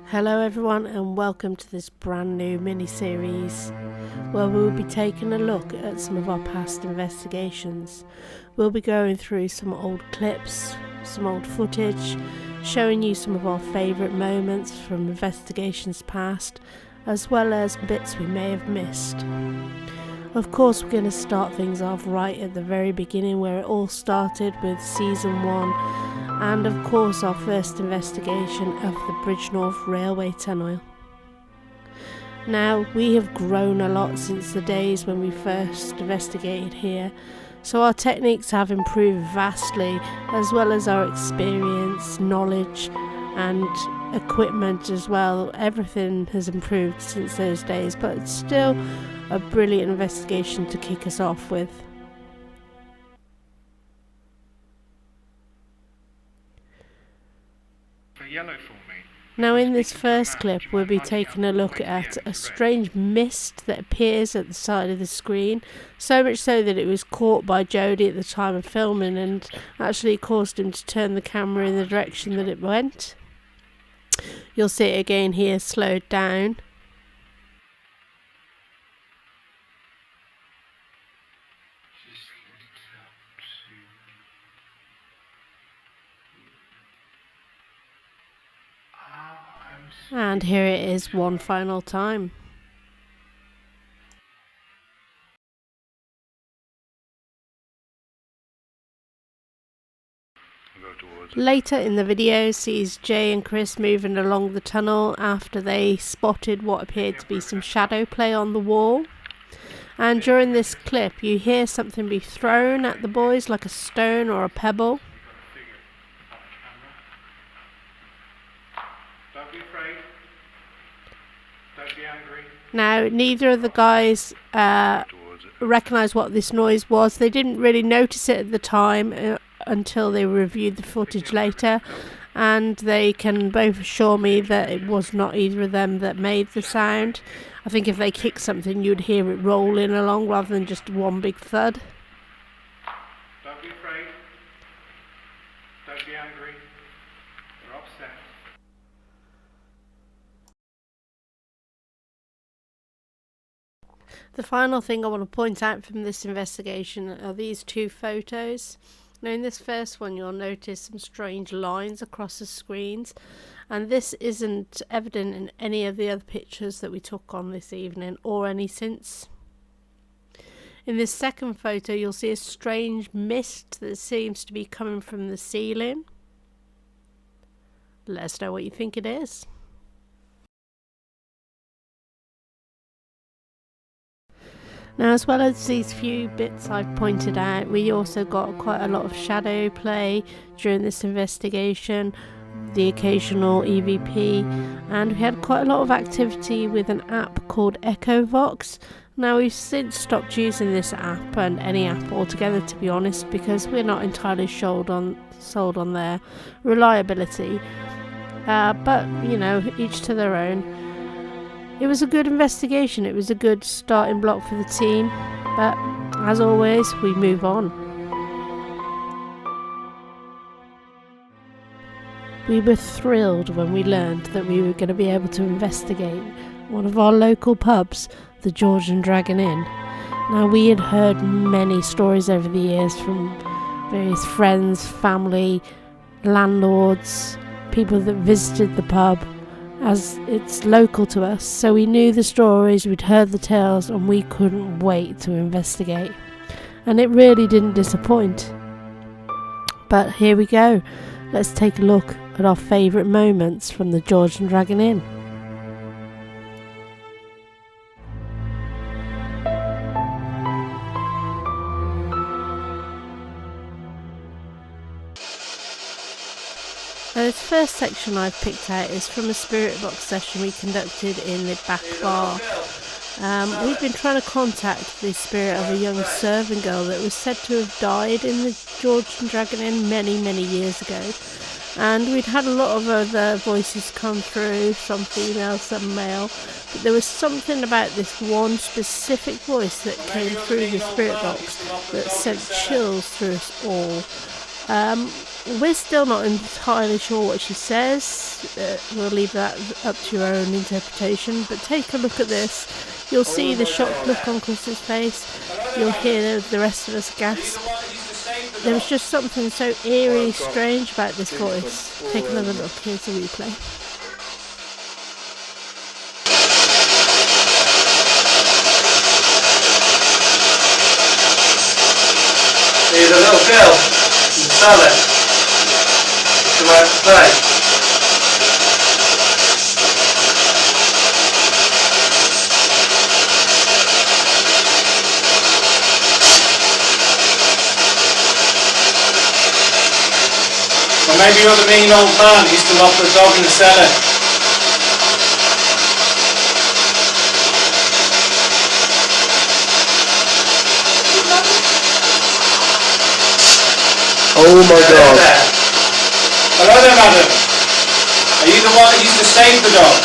Hello everyone and welcome to this brand new mini-series where we'll be taking a look at some of our past investigations. We'll be going through some old clips, some old footage, showing you some of our favourite moments from investigations past, as well as bits we may have missed. Of course, we're going to start things off right at the very beginning where it all started with season 1, and of course our first investigation of the Bridgnorth railway tunnel. Now, we have grown a lot since the days when we first investigated here, so our techniques have improved vastly, as well as our experience, knowledge and equipment as well. Everything has improved since those days, but it's still a brilliant investigation to kick us off with. Now in this first clip we'll be taking a look at a strange mist that appears at the side of the screen, so much so that it was caught by Jody at the time of filming and actually caused him to turn the camera in the direction that it went. You'll see it again here slowed down. And here it is one final time. Later in the video sees Jay and Chris moving along the tunnel after they spotted what appeared to be some shadow play on the wall. And during this clip you hear something be thrown at the boys like a stone or a pebble. Don't be afraid. Don't be angry. Now, neither of the guys recognised what this noise was. They didn't really notice it at the time until they reviewed the footage later, and they can both assure me that it was not either of them that made the sound. I think if they kicked something you'd hear it rolling along rather than just one big thud. Don't be afraid. Don't be angry. You're upset. The final thing I want to point out from this investigation are these two photos. Now in this first one you'll notice some strange lines across the screens, and this isn't evident in any of the other pictures that we took on this evening or any since. In this second photo you'll see a strange mist that seems to be coming from the ceiling. Let us know what you think it is. Now, as well as these few bits I've pointed out, we also got quite a lot of shadow play during this investigation, the occasional EVP, and we had quite a lot of activity with an app called EchoVox. Now, we've since stopped using this app and any app altogether, to be honest, because we're not entirely sold on their reliability. But, you know, each to their own. It was a good investigation, it was a good starting block for the team, but as always, we move on. We were thrilled when we learned that we were going to be able to investigate one of our local pubs, the George and Dragon Inn. Now, we had heard many stories over the years from various friends, family, landlords, people that visited the pub, as it's local to us, so we knew the stories, we'd heard the tales, and we couldn't wait to investigate. And it really didn't disappoint. But here we go. Let's take a look at our favourite moments from the George and Dragon Inn. Now, this first section I've picked out is from a spirit box session we conducted in the back bar. We've been trying to contact the spirit of a young servant girl that was said to have died in the George and Dragon Inn many, many years ago. And we'd had a lot of other voices come through, some female, some male, but there was something about this one specific voice that came through the spirit box that sent chills through us all. We're still not entirely sure what she says. We'll leave that up to your own interpretation, but take a look at this. You'll see the shocked look on Chris's face. You'll hear the rest of us gasp. There was just something so eerie, strange about this voice. Take another look. Here's the replay. There's a little girl in the cellar. She come out to play. Or maybe you're the mean old man who used to lock the dog in the cellar. Oh my God. Hello there, madam. Are you the one that used to save the dog?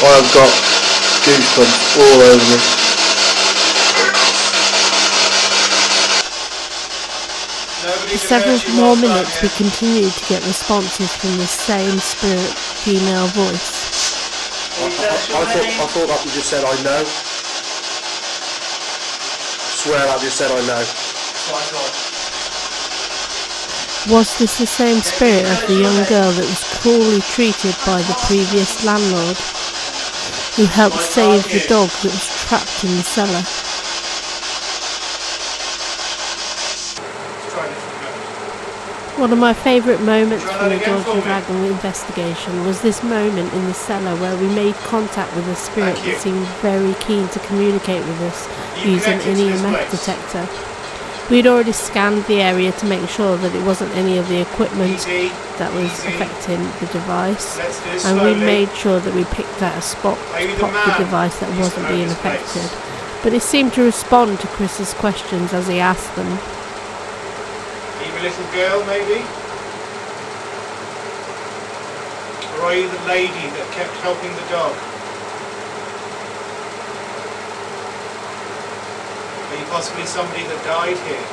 I have got goosebumps all over me. For several more minutes we continued to get responses from the same spirit female voice. I thought that you just said I know. Swear that just said I know. Was this the same spirit of the young girl that was cruelly treated by the previous landlord, who helped save the dog that was trapped in the cellar? One of my favourite moments from the Dungeons & Dragons investigation was this moment in the cellar where we made contact with a spirit that seemed very keen to communicate with us using an EMF detector. We'd already scanned the area to make sure that it wasn't any of the equipment that was affecting the device, and we made sure that we picked out a spot to pop the device that wasn't being affected. But it seemed to respond to Chris's questions as he asked them. Are you a little girl, maybe? Or are you the lady that kept helping the dog? Are you possibly somebody that died here?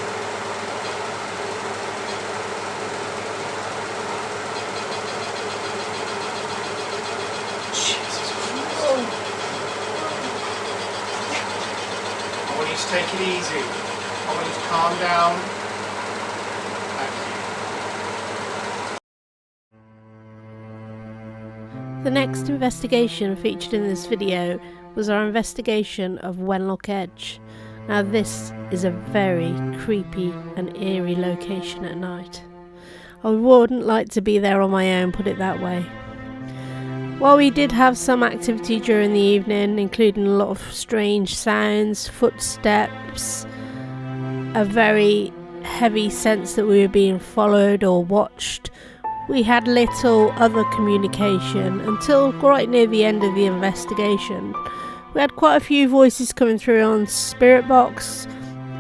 Jesus Christ. I want you to take it easy. I want you to calm down. The next investigation featured in this video was our investigation of Wenlock Edge. Now this is a very creepy and eerie location at night. I wouldn't like to be there on my own, put it that way. While we did have some activity during the evening, including a lot of strange sounds, footsteps, a very heavy sense that we were being followed or watched, we had little other communication until right near the end of the investigation. We had quite a few voices coming through on Spirit Box,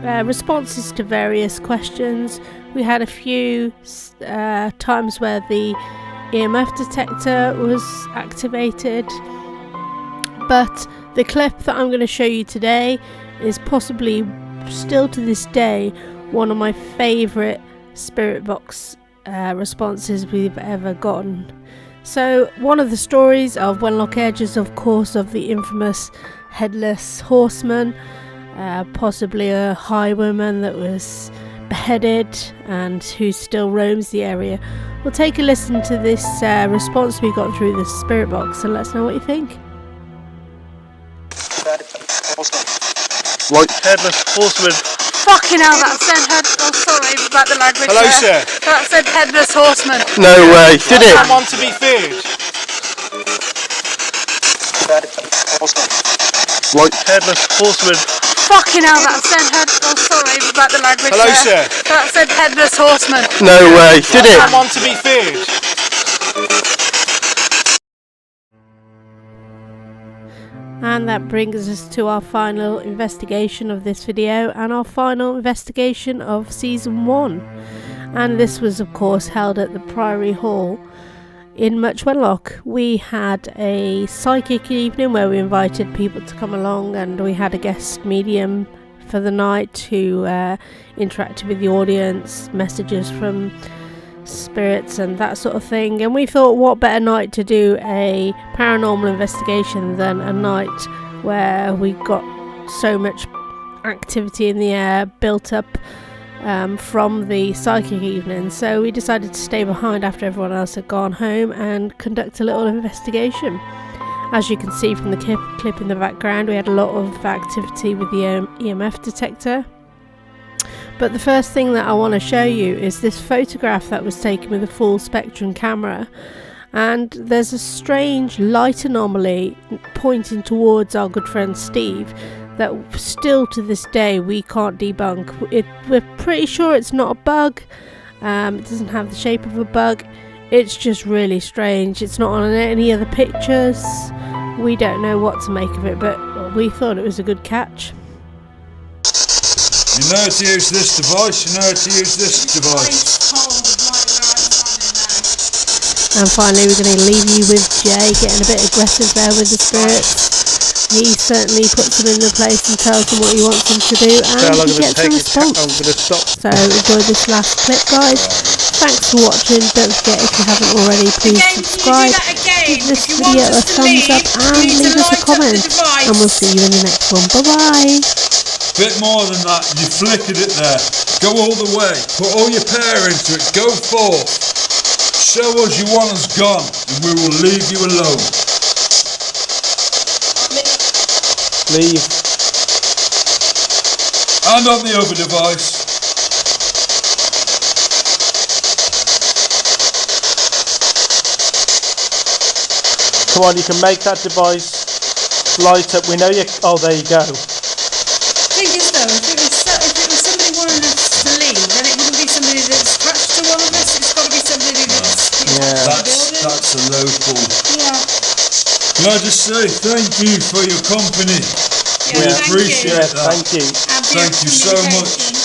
responses to various questions. We had a few times where the EMF detector was activated. But the clip that I'm going to show you today is possibly, still to this day, one of my favourite Spirit Box responses we've ever gotten. So one of the stories of Wenlock Edge is of course of the infamous headless horseman, possibly a highwayman that was beheaded and who still roams the area. We'll take a listen to this response we got through the Spirit Box and let us know what you think. Like headless horseman. Fucking hell, that said oh sorry about the language. Hello, sir. That said headless horseman. No way, did it? Someone to be feared. Like headless horseman. Fucking hell, that said oh sorry about the language. Hello, sir. That said headless horseman. No way, did it? Someone to be feared. And that brings us to our final investigation of this video and our final investigation of season 1. And this was of course held at the Priory Hall in Much Wenlock. We had a psychic evening where we invited people to come along, and we had a guest medium for the night, who interacted with the audience, messages from spirits and that sort of thing. And we thought, what better night to do a paranormal investigation than a night where we got so much activity in the air built up from the psychic evening. So we decided to stay behind after everyone else had gone home and conduct a little investigation. As you can see from the clip in the background, we had a lot of activity with the EMF detector. But the first thing that I want to show you is this photograph that was taken with a full spectrum camera, and there's a strange light anomaly pointing towards our good friend Steve that still to this day we can't debunk. We're pretty sure it's not a bug. It doesn't have the shape of a bug. It's just really strange. It's not on any other pictures. We don't know what to make of it, but we thought it was a good catch. You know how to use this device, you know how to use this device. And finally we're going to leave you with Jay getting a bit aggressive there with the spirits. He certainly puts them in the place and tells them what he wants them to do, and he gets a response. I'm going to stop. So enjoy this last clip, guys. Thanks for watching. Don't forget, if you haven't already, please subscribe, give this video a thumbs up and leave us a comment, and we'll see you in the next one. Bye bye. Bit more than that, you flickered it there. Go all the way, put all your power into it, go forth. Show us you want us gone, and we will leave you alone. Leave. And on the other device. Come on, you can make that device light up. We know you. Oh, there you go. Thing is though, if it was somebody wanting us to leave, then it wouldn't be somebody that's attached to one of us. It's got to be somebody that's That's a local. Yeah. Can I just say thank you for your company? Yeah, We appreciate that. Thank you. Thank you so much.